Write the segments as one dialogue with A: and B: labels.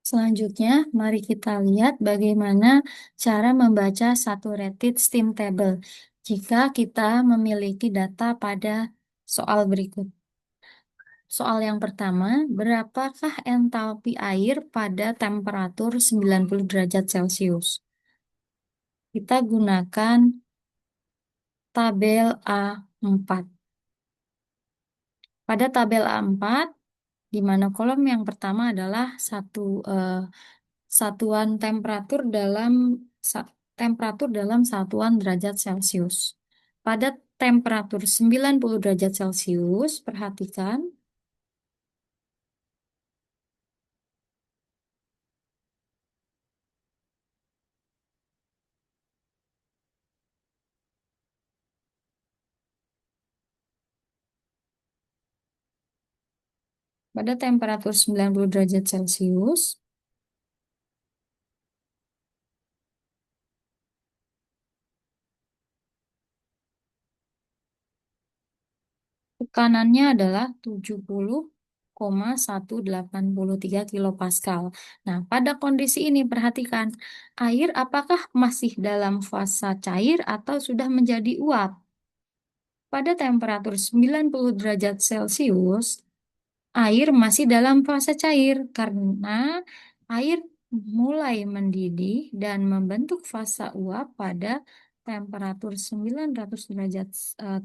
A: Selanjutnya, mari kita lihat bagaimana cara membaca saturated steam table jika kita memiliki data pada soal berikut. Soal yang pertama, berapakah entalpi air pada temperatur 90 derajat Celcius? Kita gunakan tabel A4. Pada tabel A4, di mana kolom yang pertama adalah satuan temperatur dalam satuan derajat Celcius. Pada temperatur 90 derajat Celcius, perhatikan pada temperatur 90 derajat Celcius, tekanannya adalah 70,1803 kilopascal. Nah, pada kondisi ini perhatikan, air apakah masih dalam fasa cair atau sudah menjadi uap? Pada temperatur 90 derajat Celcius, air masih dalam fase cair karena air mulai mendidih dan membentuk fasa uap pada temperatur 900 derajat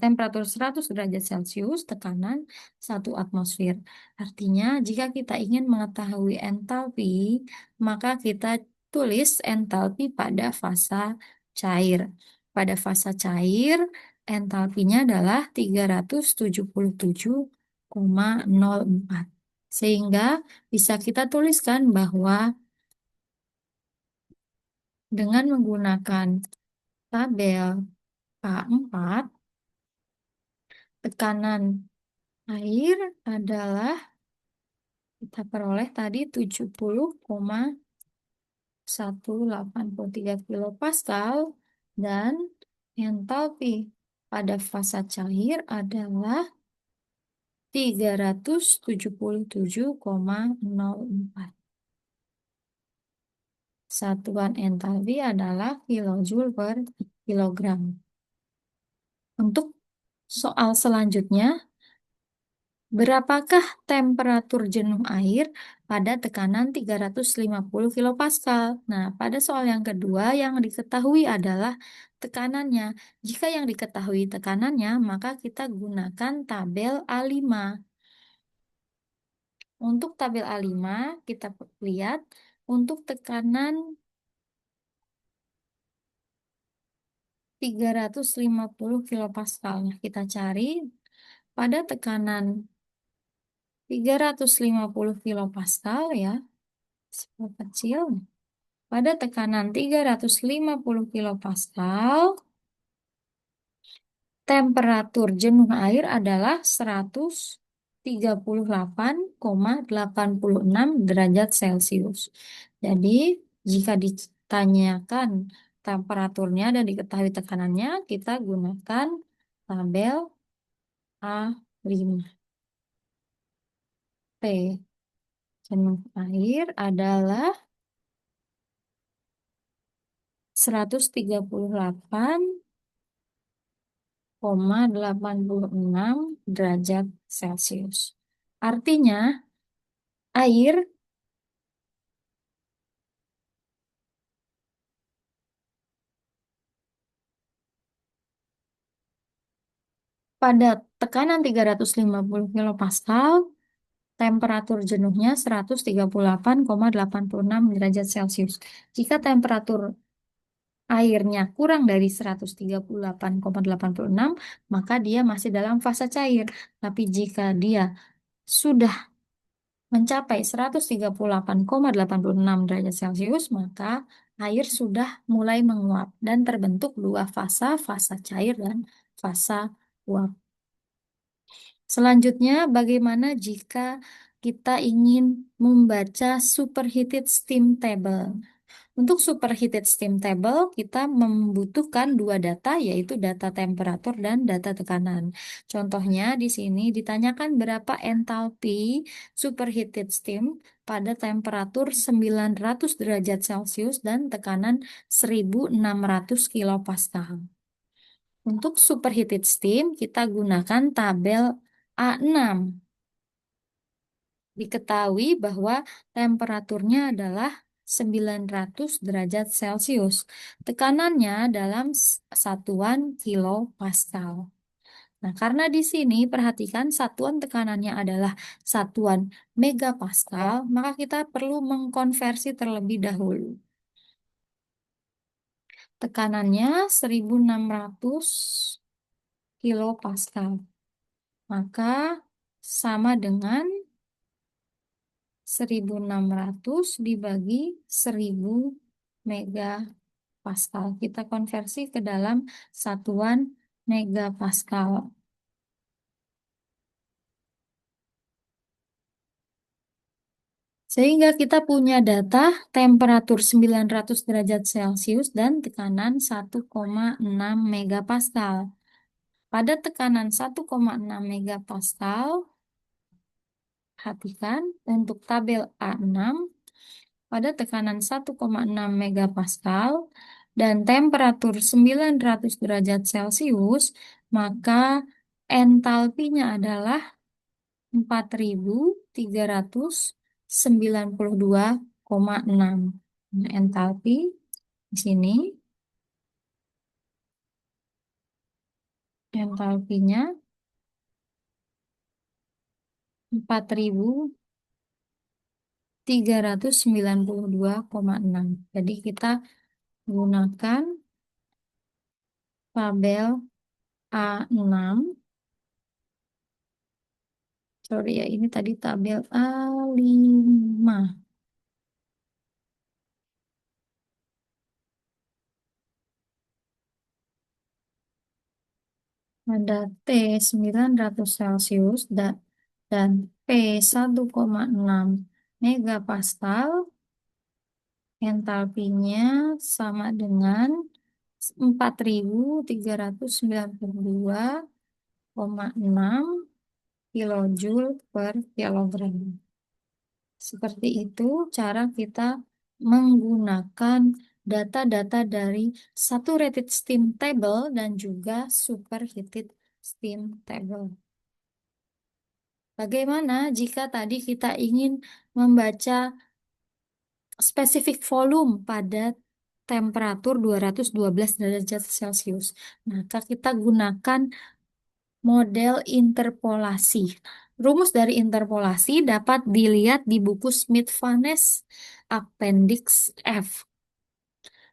A: temperatur 100 derajat Celcius, tekanan 1 atmosfer. Artinya, jika kita ingin mengetahui entalpi, maka kita tulis entalpi pada fasa cair. Pada fasa cair, entalpinya adalah 377,04. Sehingga bisa kita tuliskan bahwa dengan menggunakan tabel K4, tekanan air adalah kita peroleh tadi 70,183 kilopascal dan entalpi pada fasa cair adalah 377,04. Satuan entalpi adalah kilojoule per kilogram. Untuk soal selanjutnya, berapakah temperatur jenuh air pada tekanan 350 kilopascal? Nah, pada soal yang kedua yang diketahui adalah tekanannya. Jika yang diketahui tekanannya, maka kita gunakan tabel A5. Untuk tabel A5, kita lihat untuk tekanan 350 kilopascal. Kita cari pada tekanan 350 kilopascal ya, kecil. Pada tekanan 350 kilopascal, temperatur jenuh air adalah 138,86 derajat Celcius. Jadi, jika ditanyakan temperaturnya dan diketahui tekanannya, kita gunakan tabel A5. P. Jenuh air adalah 138,86 derajat Celcius. Artinya, air pada tekanan 350 kilopascal, temperatur jenuhnya 138,86 derajat Celcius. Jika temperatur airnya kurang dari 138,86, maka dia masih dalam fase cair. Tapi jika dia sudah mencapai 138,86 derajat Celcius, maka air sudah mulai menguap dan terbentuk dua fasa, fasa cair dan fasa uap. Selanjutnya, bagaimana jika kita ingin membaca superheated steam table? Untuk superheated steam table, kita membutuhkan dua data, yaitu data temperatur dan data tekanan. Contohnya di sini ditanyakan berapa entalpi superheated steam pada temperatur 900 derajat Celcius dan tekanan 1600 kilopascal. Untuk superheated steam, kita gunakan tabel A6. Diketahui bahwa temperaturnya adalah 900 derajat Celcius. Tekanannya dalam satuan kilopascal. Nah, karena di sini perhatikan satuan tekanannya adalah satuan megapascal, maka kita perlu mengkonversi terlebih dahulu. Tekanannya 1600 kilopascal. Maka sama dengan 1600 dibagi 1000 megapascal. Kita konversi ke dalam satuan megapascal. Sehingga kita punya data temperatur 900 derajat Celcius dan tekanan 1,6 megapascal. Pada tekanan 1,6 megapascal, perhatikan untuk tabel A6, pada tekanan 1,6 megapascal dan temperatur 900 derajat Celcius, maka entalpinya adalah 4392,6. Nah, entalpi di sini, entalpinya 4392,6. Jadi kita gunakan tabel A6. Sorry ya, ini tadi tabel A5. Ada T 900 Celcius dan P 1,6 megapascal, entalpinya sama dengan 4392,6 kilojoule per kilogram. Seperti itu cara kita menggunakan data-data dari saturated steam table dan juga superheated steam table. Bagaimana jika tadi kita ingin membaca spesifik volume pada temperatur 212 derajat Celcius? Maka kita gunakan model interpolasi. Rumus dari interpolasi dapat dilihat di buku Smith-Vannes Appendix F,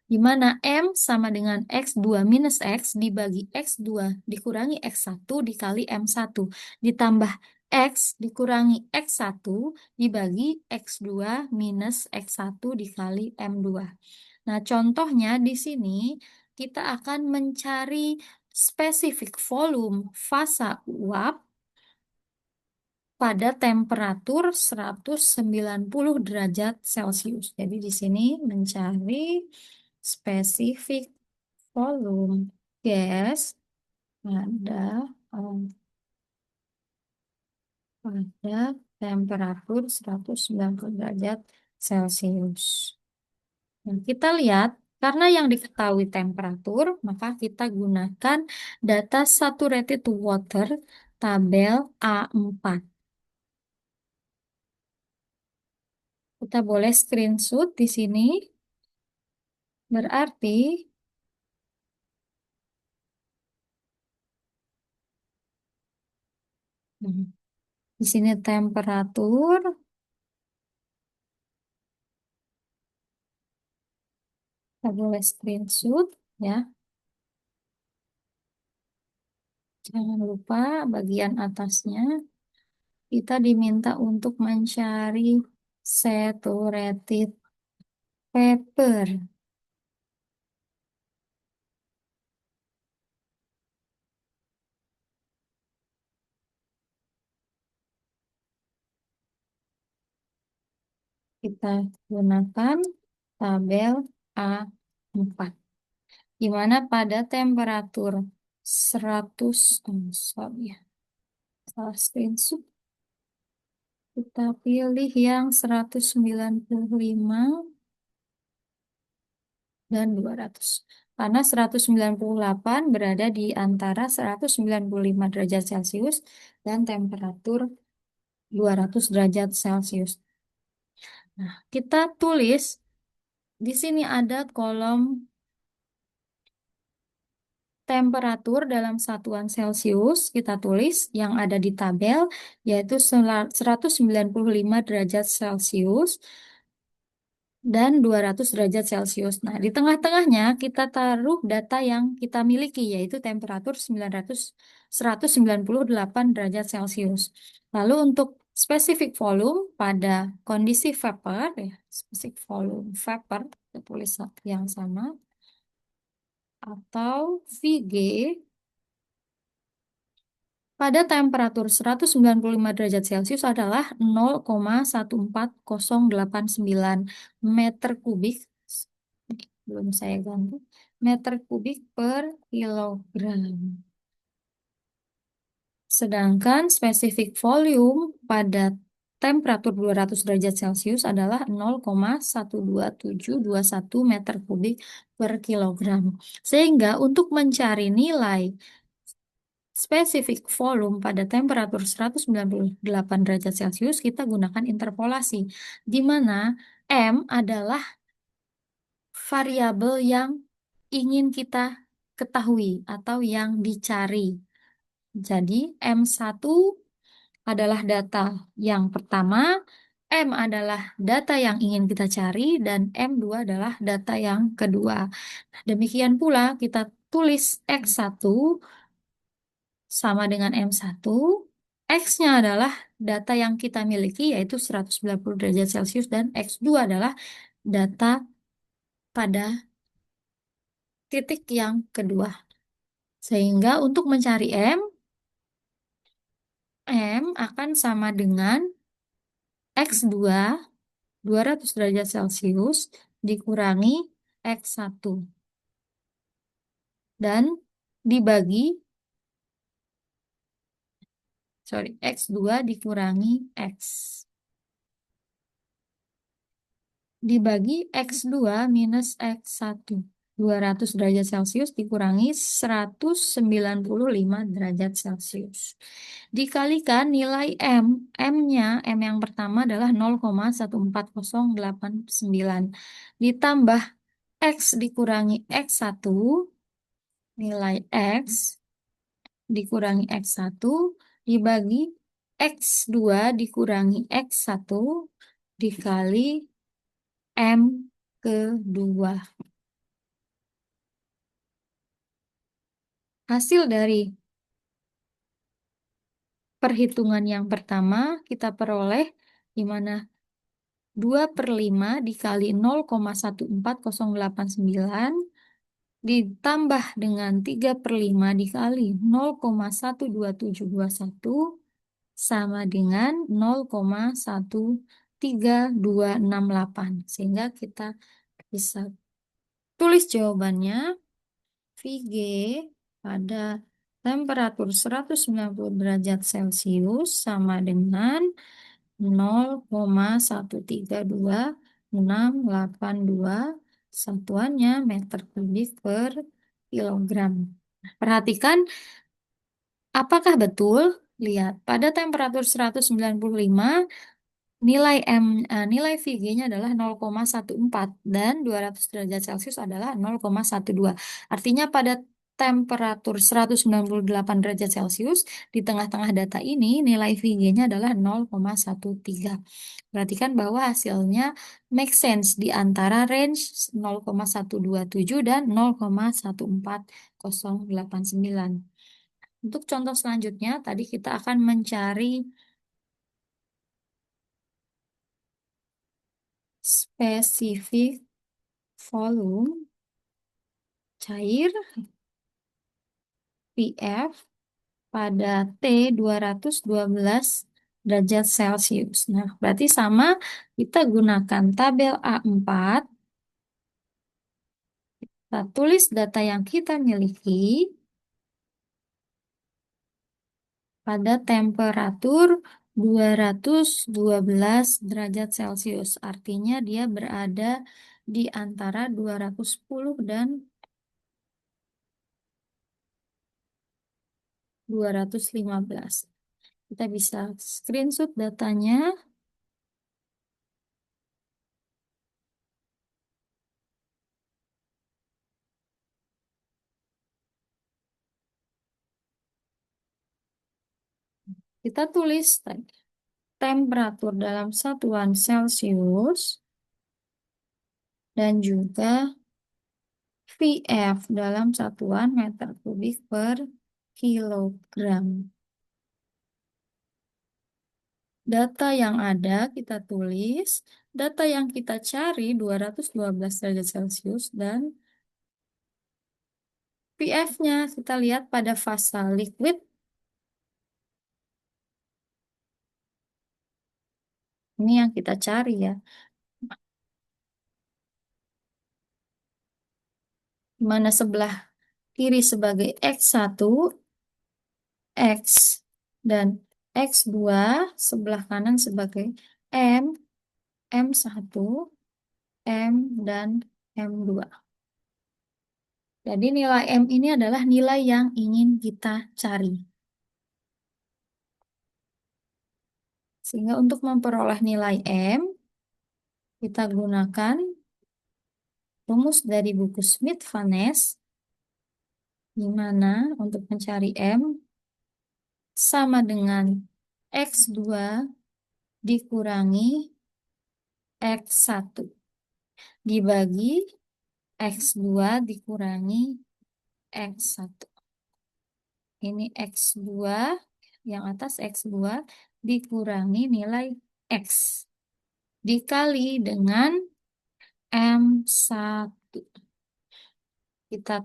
A: di mana M sama dengan X2 minus X dibagi X2 dikurangi X1 dikali M1 ditambah X dikurangi X1 dibagi X2 minus X1 dikali M2. Nah, contohnya di sini kita akan mencari spesifik volume fasa uap pada temperatur 190 derajat Celcius. Jadi di sini mencari spesifik volume gas pada pada temperatur 190 derajat Celcius. Nah, kita lihat, karena yang diketahui temperatur, maka kita gunakan data saturated water tabel A4. Kita boleh screenshot di sini. Berarti di sini temperatur, kita boleh screenshot ya. Jangan lupa bagian atasnya kita diminta untuk mencari saturated vapor. Kita gunakan tabel A4. Di mana pada temperatur 100, sorry ya, salah screenshot. Kita pilih yang 195 dan 200. Karena 198 berada di antara 195 derajat Celcius dan temperatur 200 derajat Celcius. Nah, kita tulis di sini ada kolom temperatur dalam satuan Celcius, kita tulis yang ada di tabel, yaitu 195 derajat Celcius dan 200 derajat Celcius. Nah, di tengah-tengahnya kita taruh data yang kita miliki, yaitu temperatur 198 derajat Celcius. Lalu untuk specific volume pada kondisi vapor, ya, specific volume vapor, kita tulis yang sama, atau VG, pada temperatur 195 derajat Celcius adalah 0,14089 meter kubik, belum saya ganti, meter kubik per kilogram. Sedangkan spesifik volume pada temperatur 200 derajat Celcius adalah 0,12721 meter kubik per kilogram. Sehingga untuk mencari nilai spesifik volume pada temperatur 198 derajat Celcius, kita gunakan interpolasi, di mana M adalah variabel yang ingin kita ketahui atau yang dicari. Jadi, M1 adalah data yang pertama, M adalah data yang ingin kita cari, dan M2 adalah data yang kedua. Demikian pula, kita tulis X1 sama dengan M1. X-nya adalah data yang kita miliki, yaitu 190 derajat Celcius, dan X2 adalah data pada titik yang kedua. Sehingga untuk mencari M akan sama dengan X2, 200 derajat Celcius, dikurangi X1. Dan dibagi, X2 dikurangi X. Dibagi X2 minus X1. 200 derajat Celcius dikurangi 195 derajat Celcius. Dikalikan nilai M. M-nya, M yang pertama adalah 0,14089. Ditambah X dikurangi X1, nilai X dikurangi X1, dibagi X2 dikurangi X1, dikali M kedua. Hasil dari perhitungan yang pertama kita peroleh di mana 2/5 dikali 0,14089 ditambah dengan 3/5 dikali 0,12721 sama dengan 0,13268. Sehingga kita bisa tulis jawabannya, VG pada temperatur 190 derajat Celcius sama dengan 0,13268, satuannya meter kubik per kilogram. Perhatikan apakah betul? Lihat, pada temperatur 195 nilai VG-nya adalah 0,14 dan 200 derajat Celcius adalah 0,12. Artinya pada temperatur 198 derajat Celcius di tengah-tengah data ini nilai VG-nya adalah 0,13. Perhatikan bahwa hasilnya make sense di antara range 0,127 dan 0,14089. Untuk contoh selanjutnya, tadi kita akan mencari spesifik volume cair PF pada T212 derajat Celcius. Nah, berarti sama, kita gunakan tabel A4 Kita tulis data yang kita miliki pada temperatur 212 derajat Celcius. Artinya dia berada di antara 210 dan 215. Kita bisa screenshot datanya. Kita tulis temperatur dalam satuan Celcius dan juga VF dalam satuan meter kubik per kilogram. Data yang ada kita tulis, data yang kita cari 212 derajat Celcius dan PF-nya kita lihat pada fasa liquid. Ini yang kita cari ya. Di mana sebelah kiri sebagai X1, X, dan X2, sebelah kanan sebagai M, M1, M, dan M2. Jadi nilai M ini adalah nilai yang ingin kita cari. Sehingga untuk memperoleh nilai M, kita gunakan rumus dari buku Smith-Vaness, di mana untuk mencari M sama dengan X2 dikurangi X1 dibagi X2 dikurangi X1. Ini X2, yang atas X2 dikurangi nilai X. Dikali dengan M1. Kita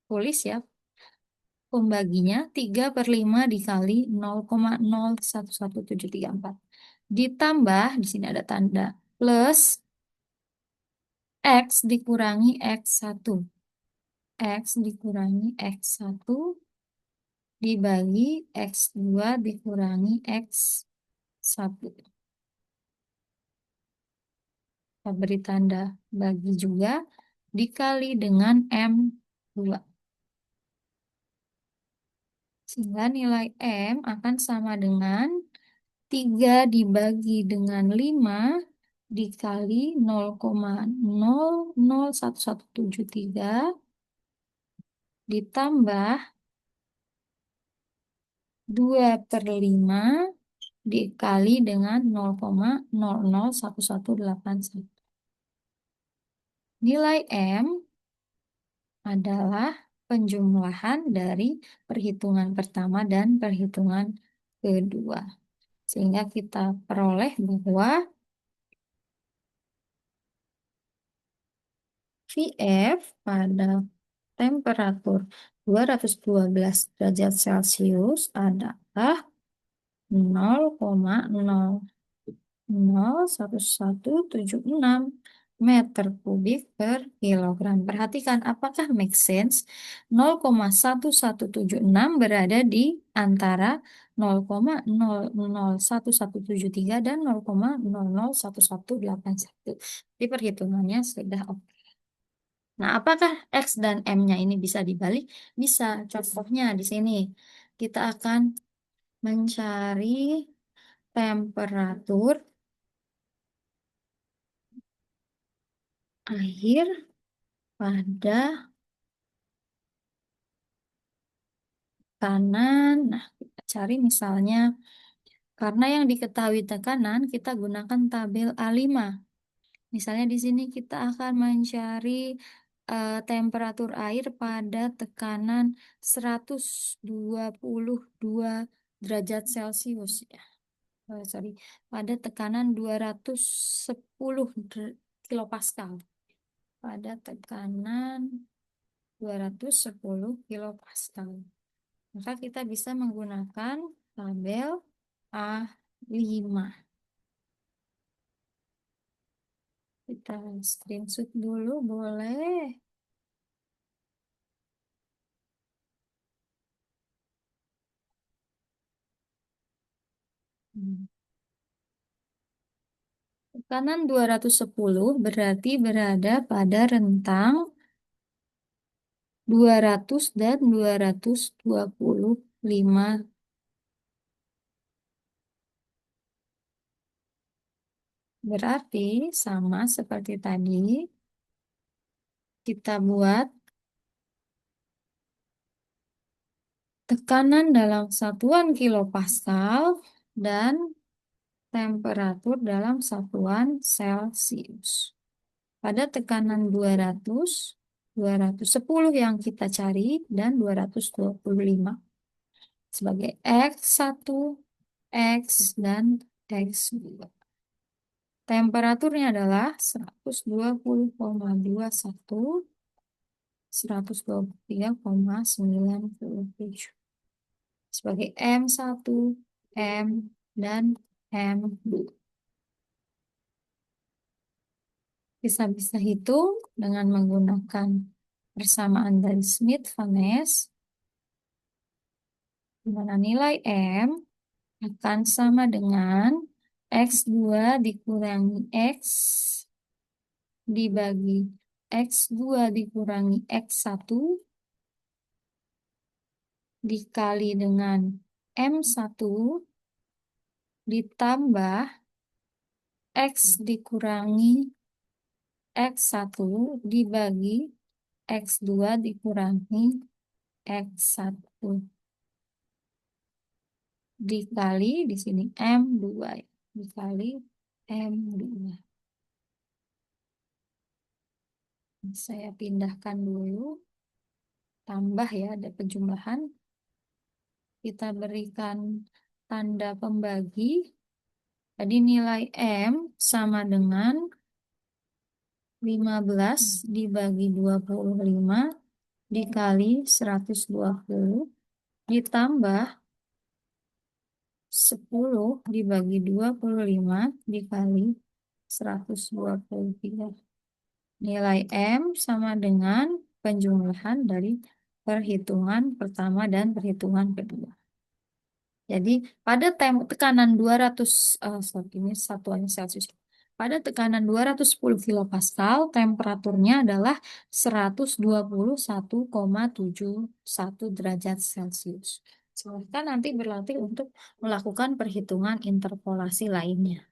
A: tulis ya, pembaginya 3/5 dikali 0,011734. Ditambah, di sini ada tanda plus, X dikurangi X1. X dikurangi X1 dibagi X2 dikurangi X1. Kita beri tanda bagi juga, dikali dengan M2. Sehingga nilai M akan sama dengan 3 dibagi dengan 5 dikali 0,001173 ditambah 2/5 dikali dengan 0,001181. Nilai M adalah penjumlahan dari perhitungan pertama dan perhitungan kedua. Sehingga kita peroleh bahwa VF pada temperatur 212 derajat Celcius adalah 0,001176 meter kubik per kilogram. Perhatikan apakah make sense 0,1176 berada di antara 0,001173 dan 0,001181. Di perhitungannya sudah oke. Nah, apakah X dan M-nya ini bisa dibalik? Bisa. Contohnya di sini kita akan mencari temperatur air pada kanan. Nah, kita cari misalnya, karena yang diketahui tekanan, kita gunakan tabel A5. Misalnya di sini kita akan mencari temperatur air pada tekanan 122 derajat Celcius ya. Sorry, pada tekanan 210 kilopascal. Pada tekanan 210 kilopascal. Maka kita bisa menggunakan tabel A5. Kita screenshot dulu boleh. Tekanan 210 berarti berada pada rentang 200 dan 225. Berarti sama seperti tadi, kita buat tekanan dalam satuan kilopascal dan temperatur dalam satuan Celcius. Pada tekanan 210 yang kita cari, dan 225. Sebagai X1, X, dan X2. Temperaturnya adalah 120,21, 123,97. Sebagai M1, M, dan M2. Bisa hitung dengan menggunakan persamaan dari Smith-Van Ness, di mana nilai M akan sama dengan X2 dikurangi X dibagi X2 dikurangi X1 dikali dengan M1 ditambah X dikurangi X1 dibagi X2 dikurangi X1 dikali di sini M2 dikali M2. Saya pindahkan dulu, tambah ya, ada penjumlahan. Kita berikan tanda pembagi. Jadi nilai M sama dengan 15 dibagi 25 dikali 120 ditambah 10 dibagi 25 dikali 123. Nilai M sama dengan penjumlahan dari perhitungan pertama dan perhitungan kedua. Jadi pada tekanan 200, ini satuannya Celcius. Pada tekanan 210 kilopascal, temperaturnya adalah 121,71 derajat Celcius. Silahkan nanti berlatih untuk melakukan perhitungan interpolasi lainnya.